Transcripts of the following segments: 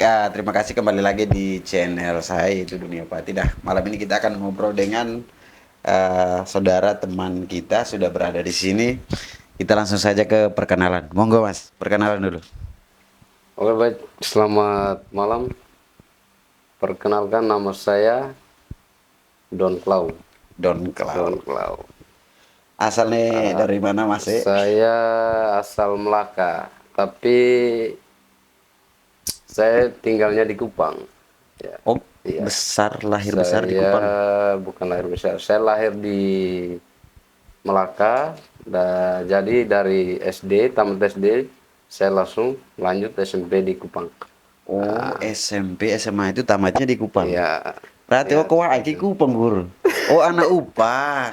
terima kasih kembali lagi di channel saya itu Dunia Pati. Malam ini kita akan ngobrol dengan saudara teman kita sudah berada di sini. Kita langsung saja ke perkenalan. Monggo Mas, perkenalan dulu. Oke baik, selamat malam. Perkenalkan nama saya Don Clau. Don Don Clau. Clau. Asalnya dari mana Mas? Saya asal Melaka, tapi saya tinggalnya di Kupang. Ya, Oh, iya. lahir besar di Kupang. Saya bukan lahir besar. Saya lahir di Melaka. Jadi dari SD, tamat SD, saya langsung lanjut SMP di Kupang. Oh, SMP, SMA itu tamatnya di Kupang. Iya. Berarti Ya, kau aki Kupang, Guru. Oh, anak Upang.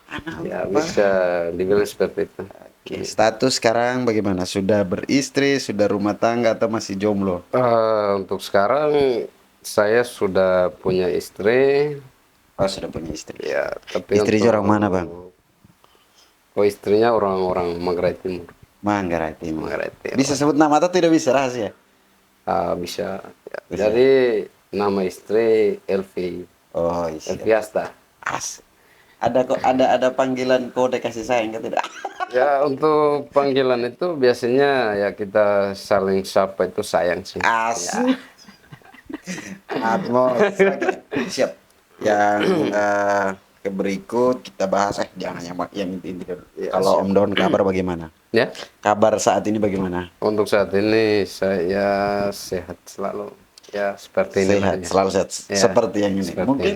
Anak ya Upang. bisa dibilang seperti itu. Oke, status sekarang bagaimana? Sudah beristri, sudah rumah tangga atau masih jomblo? Untuk sekarang saya sudah punya istri, Oh, sudah punya istri. ya. Tapi Istri untuk orang mana, Bang? istrinya orang-orang Manggarai Timur. Manggarai Timur. Manggarai Timur. Bisa sebut nama atau tidak bisa rahasia? Bisa. Ya. Bisa. Jadi nama istri Elvi, Oh, Elvi iya. Asta. Ada kok ada panggilan kode kasih sayang kan tidak? Ya untuk panggilan itu biasanya ya kita saling sapa itu sayang sih. Ya. Asik. Atmos. Oke, siap. Yang ke berikut kita bahas jangan yang inti dulu. Ya, Kalau siap. Om Don kabar bagaimana? Ya. Kabar saat ini bagaimana? Untuk saat ini saya sehat selalu. Ya seperti ini lah Sehat, ya. selalu sehat. Ya, Seperti yang ini. seperti Mungkin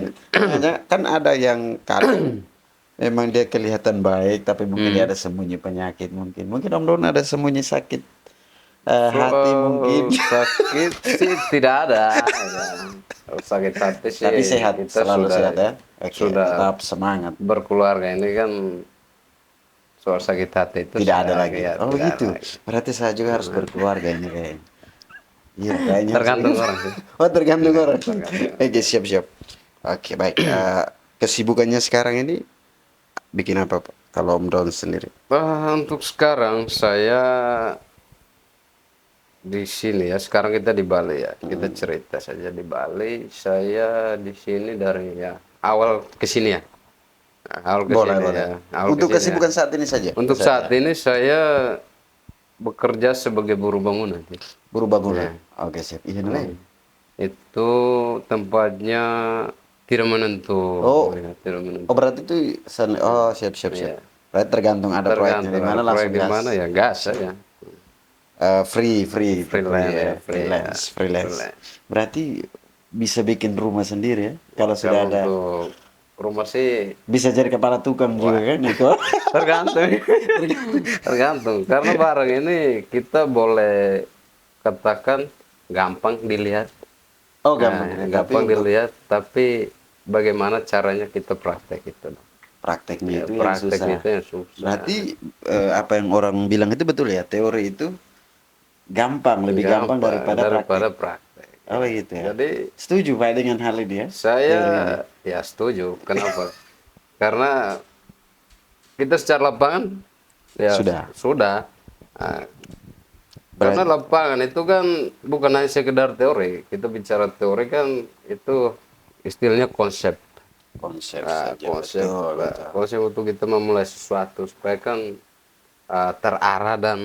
kan ada yang kadang memang dia kelihatan baik, tapi mungkin dia ada sembunyi penyakit mungkin. Mungkin Om Don ada sembunyi sakit hati mungkin. sakit sih tidak ada. Ya. Kalau sakit hati sih Tapi sehat, kita selalu sudah sehat ya. Oke, sudah tetap semangat. berkeluarga ini kan soal sakit hati itu Tidak ada sudah, lagi. ya, Oh tidak ada gitu. lagi. Berarti saya juga harus berkeluarga ini kayaknya. Iya, kayaknya harus Tergantung begitu. orang sih. Oh, tergantung orang. Tergantung. Oke, siap-siap. Oke, baik. Kesibukannya sekarang ini bikin apa, Pak? Kalau Om Don sendiri? Untuk sekarang saya di sini ya. Sekarang kita di Bali ya. Kita cerita saja di Bali. Saya di sini dari ya awal ke sini ya. Nah, awal ke Boleh, sini boleh. ya. Awal Untuk ke sini kesibukan ya. saat ini saja. Untuk saat ini saya bekerja sebagai buruh bangunan. Buru bangunan. Ya. Oke, siap. Iya, nih. Itu tempatnya tidak menentu. Oh, Ya, tidak menentu. oh berarti itu siap. Iya. Berarti tergantung ada proyeknya di Tergantung mana ada proyek langsung di gas. mana ya gas saja. Free, Freelance ya, freelance. freelance. Berarti bisa bikin rumah sendiri ya. Kalau sudah Kalau ada, untuk rumah sih bisa jadi kepala tukang juga kan itu. tergantung. Tergantung. Karena barang ini kita boleh katakan gampang dilihat. Oh, Nah, gampang dilihat. Tapi gampang untuk dilihat, tapi bagaimana caranya kita praktek itu. prakteknya Ya, itu yang susah. prakteknya itu yang susah. Berarti apa yang orang bilang itu betul ya, teori itu gampang, lebih gampang daripada praktek. praktek. Oh gitu ya. Jadi Setuju Pak dengan hal ini ya? saya Teori ini. ya setuju. Kenapa? Karena kita secara lapangan ya Sudah. Nah, karena lapangan itu kan bukan hanya sekedar teori. Kita bicara teori kan itu istilahnya konsep. Konsep Nah, saja. Betul. konsep untuk kita memulai sesuatu supaya kan terarah dan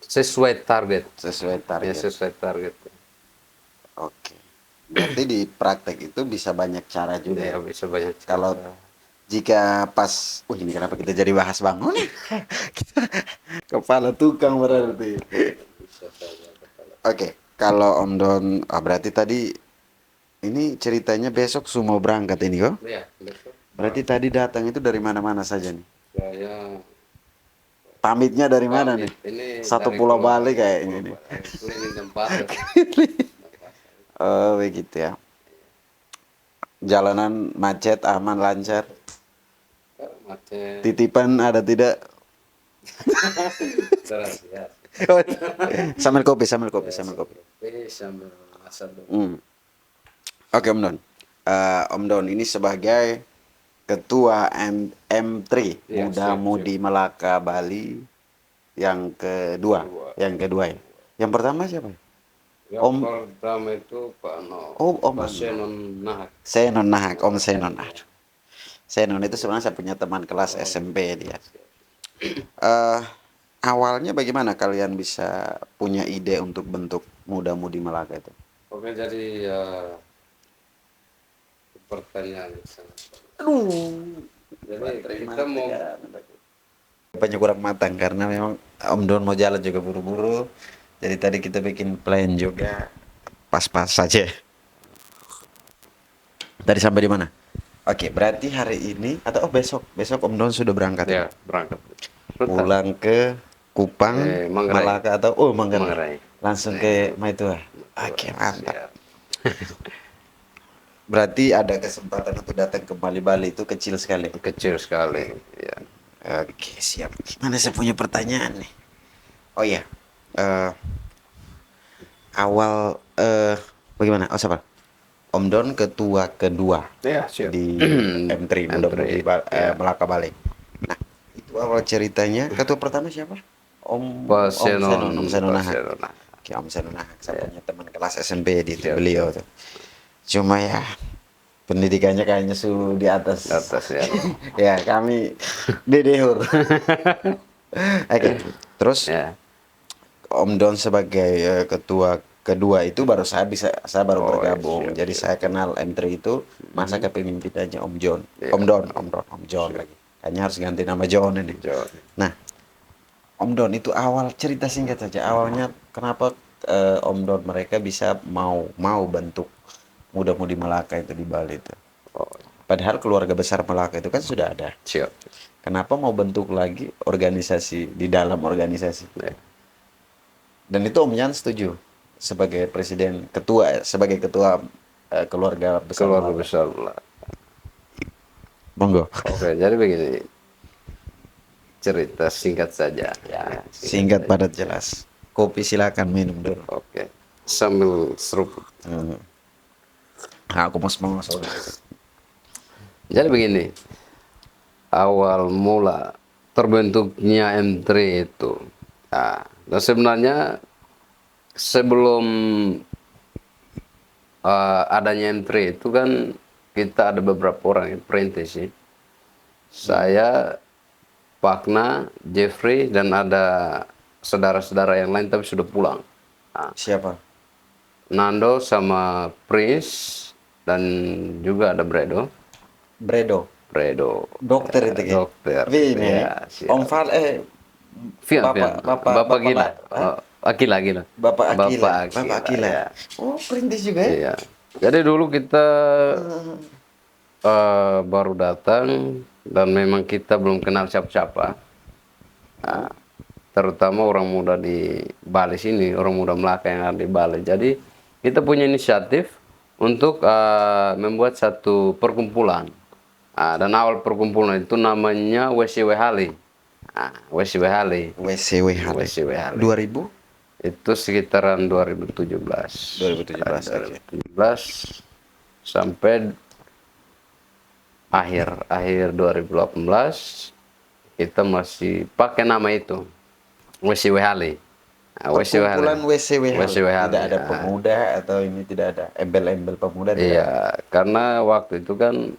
sesuai target. Sesuai Ya, target. sesuai target. Oke. Berarti di praktek itu bisa banyak cara juga Ya, ya. bisa banyak cara. Kalau jika pas, ini kenapa kita jadi bahas bangun? Kita kepala tukang berarti. Bisa saja kepala. Oke, kalau Om Don, berarti tadi ini ceritanya besok mau berangkat ini kok? Ya, besok Berarti tadi datang itu dari mana-mana saja nih? saya Pamitnya dari mana nih? ini Satu dari Pulau Bali kayaknya ini. keliling tempat. Oh begitu ya. Jalanan macet, aman, lancar. Macet Titipan ada tidak? terus ya. Sambil kopi. Sambil masak dulu. Oke Om Don. Om Don ini sebagai Ketua M3 Ya, Muda siap. Mudi Melaka Bali yang kedua ya. Yang pertama siapa? Yang Om pertama itu Pak No. Oh, Om Pak Senon Nahak. Senon Nahak, Om Senon. Aduh. Senon itu sebenarnya saya punya teman kelas Oh, SMP dia. eh Awalnya bagaimana kalian bisa punya ide untuk bentuk Muda Mudi Melaka itu? oke, jadi pertanyaan yang sangat. Aduh, Jadi kita mau banyak kurang matang karena memang Om Don mau jalan juga buru-buru. Jadi tadi kita bikin plan juga pas-pas saja. Tadi sampai di mana? Oke, berarti hari ini atau besok Om Don sudah berangkat ya berangkat. Rutan. pulang ke Kupang, Manggarai. Malaka atau Manggarai. Manggarai. Langsung ke Maitua. Oke, mantap. Siap. Berarti ada kesempatan untuk datang ke Bali itu kecil sekali. Kecil sekali. Ya. Oke, siap. Mana saya punya pertanyaan nih? Oh iya, eh, awal bagaimana? Oh siapa? Om Don ketua kedua Ya, siap. di M3 mudah-mudahan ya. Melaka Bali. Nah, itu awal ceritanya. Ketua pertama siapa? Pak Om Senon. Om Senon Pak Nahak. Senon. Oke, Om Senon Nahak. Saya punya teman kelas SMP di itu beliau tuh. Cuma ya pendidikannya kayaknya su di atas. Di atas ya. Ya, kami dedehur. Oke. Terus Ya. Om Don sebagai ketua kedua itu baru saya baru bergabung. Siap, Jadi siap. saya kenal M3 itu masa kepemimpinannya Om John. Ya. Om John lagi. Kayaknya harus ganti nama John ini. John. Nah, Om Don itu awal cerita singkat saja. Awalnya kenapa Om Don mereka bisa mau bentuk Muda-Mudi Melaka itu di Bali itu. Oh, Padahal keluarga besar Melaka itu kan sudah ada. siap. Kenapa mau bentuk lagi organisasi di dalam organisasi? Ya. Dan itu Om Jan setuju sebagai sebagai ketua keluarga besar. Keluarga Melaka. besar lah. Monggo. Oke, jadi begini. Cerita singkat saja. Ya, Singkat saja. padat jelas. Kopi silakan minum dulu. Oke. Sambil seruput. Aku mau Jadi begini. Awal mula terbentuknya M3 itu. Nah, dan sebenarnya sebelum adanya M3 itu kan kita ada beberapa orang yang perintis sih. Saya, Pakna, Jeffrey, dan ada saudara-saudara yang lain tapi sudah pulang. Nah, Siapa? Nando sama Prince dan juga ada Bredo. Bredo. Dokter itu kan? Dokter. Ini. Ya, siap. Om Fal Bapak Gila. Oh, Akila. Bapak Akila. Bapak Akila. Ya. Oh, perintis juga ya? Iya. Jadi dulu kita baru datang dan memang kita belum kenal siapa-siapa. Nah, terutama orang muda di Bali sini, orang muda Melaka yang ada di Bali. Jadi kita punya inisiatif untuk membuat satu perkumpulan. Dan awal perkumpulan itu namanya WCW Hali. WCW Hali. WCW Hali. 2000? Itu sekitaran 2017. 2017. 2017 sampai akhir 2018 kita masih pakai nama itu. WCW Hali. Perkumpulan WCW Hali. WCW Hali. Tidak ada pemuda atau ini tidak ada embel-embel pemuda. Iya, karena waktu itu kan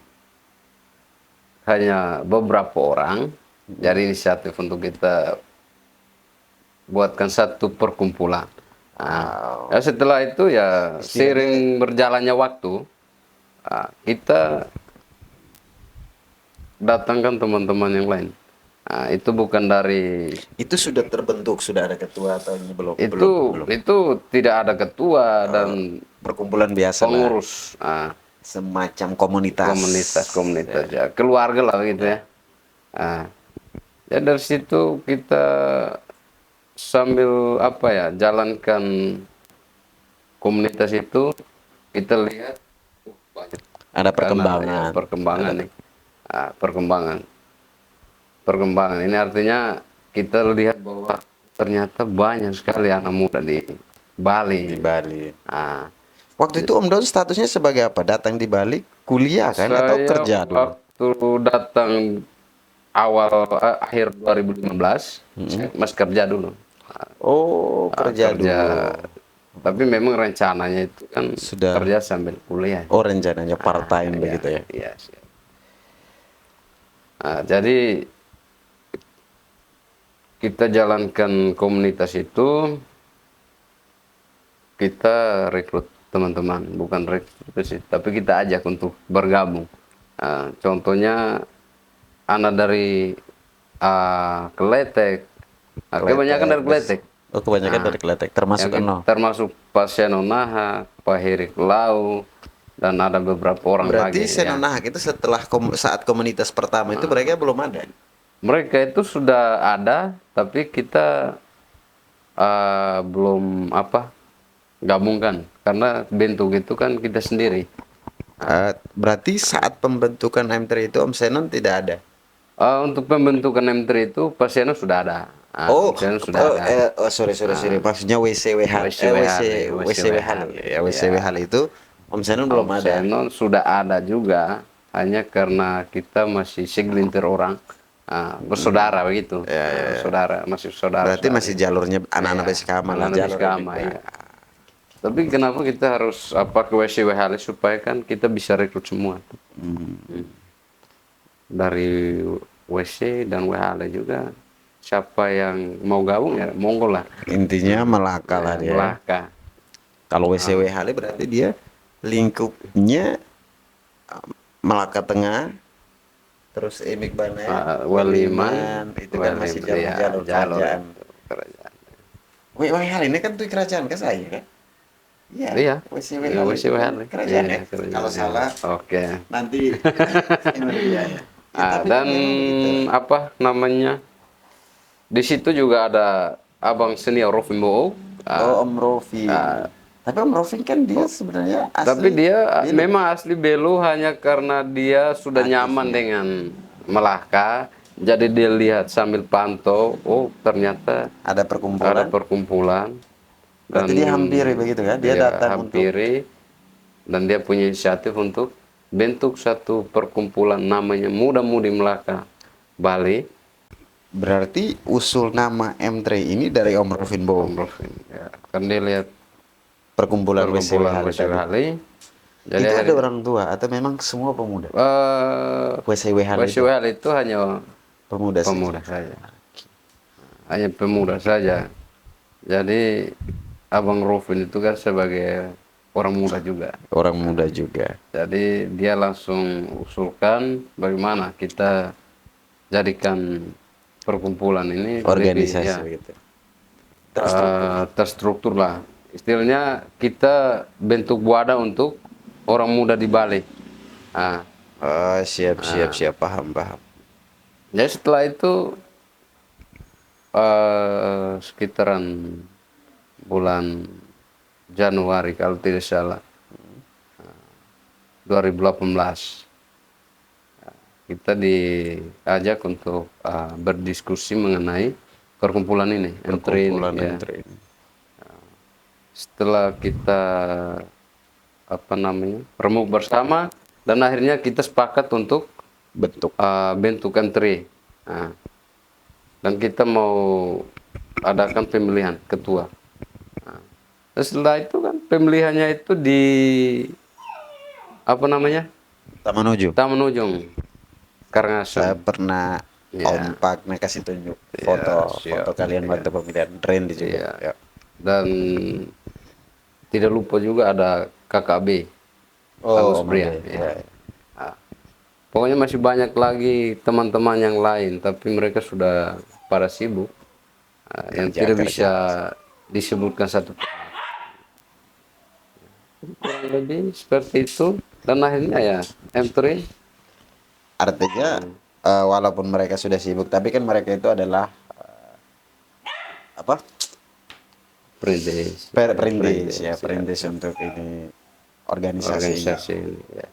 hanya beberapa orang, jadi inisiatif untuk kita buatkan satu perkumpulan. Ya setelah itu ya seiring berjalannya waktu, kita datangkan teman-teman yang lain. Itu bukan dari Itu sudah terbentuk, sudah ada ketua atau ini belum? Itu tidak ada ketua dan perkumpulan biasa pengurus. Semacam komunitas ya, keluarga lah gitu ya. Ya dari situ kita sambil jalankan komunitas itu, kita lihat ada perkembangan. Perkembangan nih. Perkembangan ini artinya kita lihat bahwa ternyata banyak sekali anak muda di Bali. Waktu itu Om Don statusnya sebagai apa? Datang di Bali kuliah kan atau kerja dulu? Waktu datang akhir 2015, saya masih kerja dulu. Oh, kerja dulu. Tapi memang rencananya itu kan Sudah. kerja sambil kuliah. Oh, rencananya part time Iya, begitu ya. iya, siap. Jadi kita jalankan komunitas itu, kita rekrut teman-teman, bukan rekrut sih, tapi kita ajak untuk bergabung. Contohnya anak dari Keletek, kebanyakan dari Keletek. Oh, kebanyakan dari Kletek, termasuk Eno. Termasuk Pak Senonaha, Pak Herik Lau, dan ada beberapa orang Berarti lagi. Senonahak itu setelah saat komunitas pertama itu mereka belum ada. Mereka itu sudah ada, tapi kita belum gabungkan, karena bentuk itu kan kita sendiri. Berarti saat pembentukan M3 itu Om Senon tidak ada. Untuk pembentukan M3 itu Pak Seno sudah ada. Om Seno sudah ada. Sorry. Maksudnya WCWH. WCWH. Ya, WCWH itu Om Senon belum Om ada. Seno sudah ada juga, hanya karena kita masih segelintir orang bersaudara begitu. Saudara, masih saudara. Berarti masih jalurnya anak-anak Beskama lah. Anak-anak Beskama, ya. Tapi kenapa kita harus ke WCWH supaya kan kita bisa rekrut semua. Dari WC dan WHL juga. Siapa yang mau gabung ya monggo lah. Intinya Melaka lah dia. Melaka. Kalau WCWH berarti dia lingkupnya Melaka Tengah, terus Imik Bana, Waliman, itu kan masih jalur kerajaan. WCWH ini kan tuh kerajaan kan saya kan? Iya. WCWH kerajaan ya. Kalau salah, oke. nanti ya. Dan di situ juga ada abang senior Rofi Mo. Om Rofi. Tapi Om Rofi kan dia sebenarnya asli. Tapi dia memang asli Belu, hanya karena dia sudah nyaman dengan Melaka. Jadi dia lihat sambil pantau, ternyata ada perkumpulan. Berarti dia hampiri begitu kan? Dia datang hampiri, dan dia punya inisiatif untuk bentuk satu perkumpulan namanya Muda Mudi Melaka Bali. Berarti usul nama M3 ini dari Om Rofin Bowo. Om Rofin, ya. Kan dia lihat perkumpulan WCWH. Jadi itu ada orang tua atau memang semua pemuda? WCWH itu hanya pemuda saja. Hanya pemuda saja. Jadi Abang Rofin itu kan sebagai orang muda juga. Orang muda juga. Jadi dia langsung usulkan bagaimana kita jadikan perkumpulan ini organisasi gitu. Terstruktur lah. Istilahnya kita bentuk wadah untuk orang muda di Bali. Siap, paham. Jadi setelah itu sekitaran bulan Januari kalau tidak salah 2018 kita diajak untuk berdiskusi mengenai perkumpulan ini. Setelah kita remuk bersama, dan akhirnya kita sepakat untuk bentuk M3. Dan kita mau adakan pemilihan ketua. Setelah itu kan pemilihannya itu di Taman Ujung. Karena saya pernah Om Pak kasih tunjuk foto kalian waktu pemilihan Randy juga. Ya. Dan tidak lupa juga ada KKB Agus Brian. Pokoknya masih banyak lagi teman-teman yang lain, tapi mereka sudah pada sibuk yang tidak bisa disebutkan satu. Kurang lebih seperti itu, dan akhirnya ya M3. Artinya walaupun mereka sudah sibuk, tapi kan mereka itu adalah perintis untuk ini organisasi ini. Ya.